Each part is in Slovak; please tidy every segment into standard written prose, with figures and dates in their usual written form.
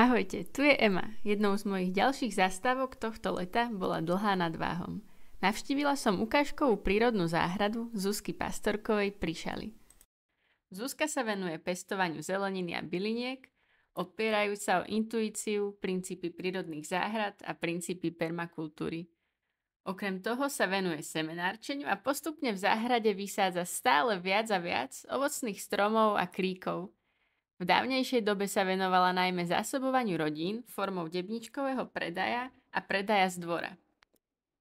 Ahojte, tu je Ema. Jednou z mojich ďalších zastávok tohto leta bola Dlhá nad Váhom. Navštívila som ukážkovú prírodnú záhradu Zuzky Pastorkovej pri Šali. Zuzka sa venuje pestovaniu zeleniny a byliniek, opierajúc sa o intuíciu, princípy prírodných záhrad a princípy permakultúry. Okrem toho sa venuje semenárčeniu a postupne v záhrade vysádza stále viac a viac ovocných stromov a kríkov. V dávnejšej dobe sa venovala najmä zásobovaniu rodín formou debničkového predaja a predaja z dvora.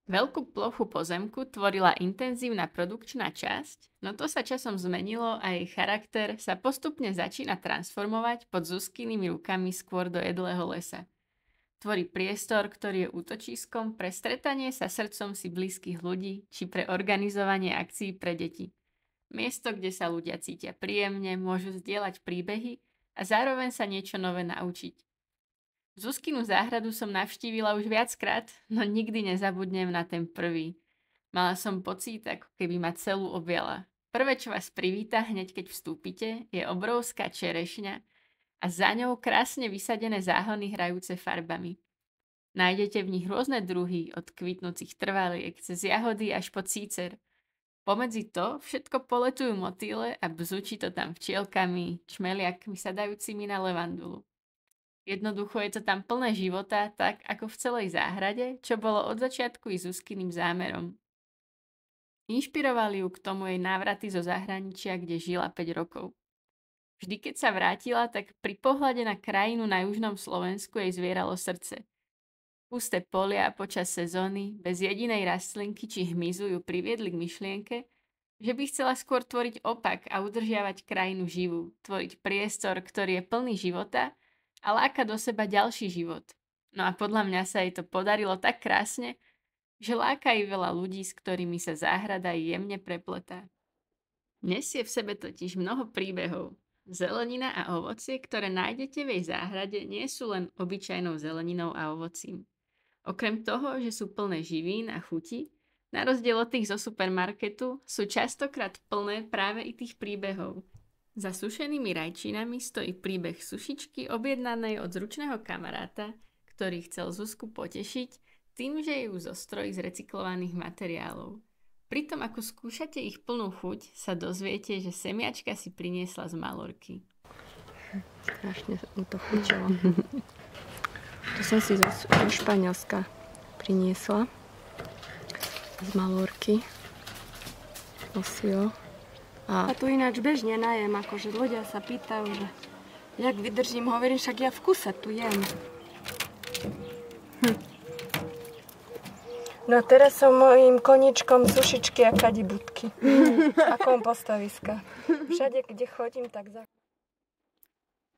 Veľkú plochu pozemku tvorila intenzívna produkčná časť, no to sa časom zmenilo a jej charakter sa postupne začína transformovať pod Zuzkynými rukami skôr do jedlého lesa. Tvorí priestor, ktorý je útočiskom pre stretanie sa srdcom si blízkych ľudí či pre organizovanie akcií pre deti. Miesto, kde sa ľudia cítia príjemne, môžu zdieľať príbehy a zároveň sa niečo nové naučiť. Zuzkinu záhradu som navštívila už viackrát, no nikdy nezabudnem na ten prvý. Mala som pocit, ako keby ma celú objala. Prvé, čo vás privíta hneď keď vstúpite, je obrovská čerešňa a za ňou krásne vysadené záhony hrajúce farbami. Nájdete v nich rôzne druhy, od kvitnúcich trvaliek cez jahody až po cícer. Pomedzi to všetko poletujú motýle a bzučí to tam včielkami, čmeliakmi sadajúcimi na levandulu. Jednoducho je to tam plné života, tak ako v celej záhrade, čo bolo od začiatku i Zuzkyným zámerom. Inšpirovali ju k tomu jej návraty zo zahraničia, kde žila 5 rokov. Vždy, keď sa vrátila, tak pri pohľade na krajinu na južnom Slovensku jej zvieralo srdce. Pusté polia počas sezóny, bez jedinej rastlinky či hmyzu ju priviedli k myšlienke, že by chcela skôr tvoriť opak a udržiavať krajinu živú, tvoriť priestor, ktorý je plný života a láka do seba ďalší život. No a podľa mňa sa jej to podarilo tak krásne, že láka i veľa ľudí, s ktorými sa záhrada jemne prepletá. Nesie v sebe totiž mnoho príbehov. Zelenina a ovocie, ktoré nájdete v jej záhrade, nie sú len obyčajnou zeleninou a ovocím. Okrem toho, že sú plné živín a chuti, na rozdiel od tých zo supermarketu, sú častokrát plné práve i tých príbehov. Za sušenými rajčinami stojí príbeh sušičky objednanej od zručného kamaráta, ktorý chcel Zuzku potešiť tým, že ju zostrojí z recyklovaných materiálov. Pritom ako skúšate ich plnú chuť, sa dozviete, že semiačka si priniesla z Malorky. Strašne mu to chutilo. To som si zo Španielska priniesla. Z Malorky. Osio. A tu ináč bežne najem, akože ľudia sa pýtajú, že jak vydržím, hovorím, však ja v kuse tu jem. No a teraz som mojím koničkom sušičky a kadibudky. A kompostoviska. Všade, kde chodím, tak za...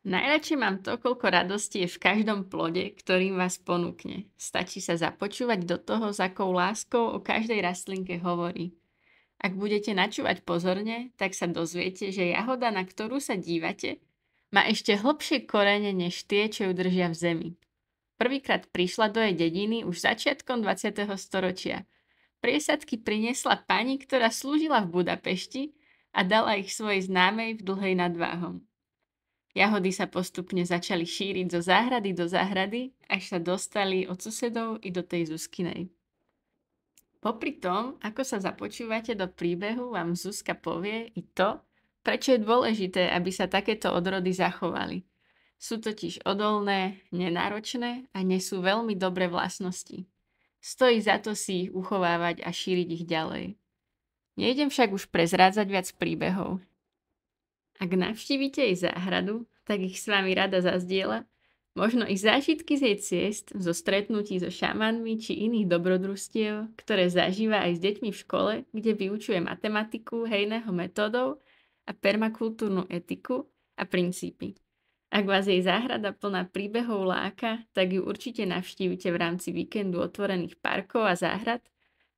Najradšej mám to, koľko radosti je v každom plode, ktorým vás ponúkne. Stačí sa započúvať do toho, s akou láskou o každej rastlinke hovorí. Ak budete načúvať pozorne, tak sa dozviete, že jahoda, na ktorú sa dívate, má ešte hlbšie korene než tie, čo ju držia v zemi. Prvýkrát prišla do jej dediny už začiatkom 20. storočia. Priesadky priniesla pani, ktorá slúžila v Budapešti a dala ich svojej známej v Dlhej nad Váhom. Jahody sa postupne začali šíriť zo záhrady do záhrady, až sa dostali od susedov i do tej Zuzkynej. Popri tom, ako sa započúvate do príbehu, vám Zuzka povie i to, prečo je dôležité, aby sa takéto odrody zachovali. Sú totiž odolné, nenáročné a nesú veľmi dobré vlastnosti. Stojí za to si ich uchovávať a šíriť ich ďalej. Nejdem však už prezrádzať viac príbehov. Ak navštívite jej záhradu, tak ich s vami rada zazdieľa, možno i zážitky z jej ciest, zo stretnutí so šamanmi či iných dobrodružstiev, ktoré zažíva aj s deťmi v škole, kde vyučuje matematiku hejného metódou a permakultúrnu etiku a princípy. Ak vás jej záhrada plná príbehov láka, tak ju určite navštívite v rámci víkendu otvorených parkov a záhrad,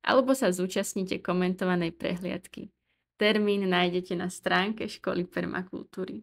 alebo sa zúčastnite komentovanej prehliadky. Termín nájdete na stránke školy permakultúry.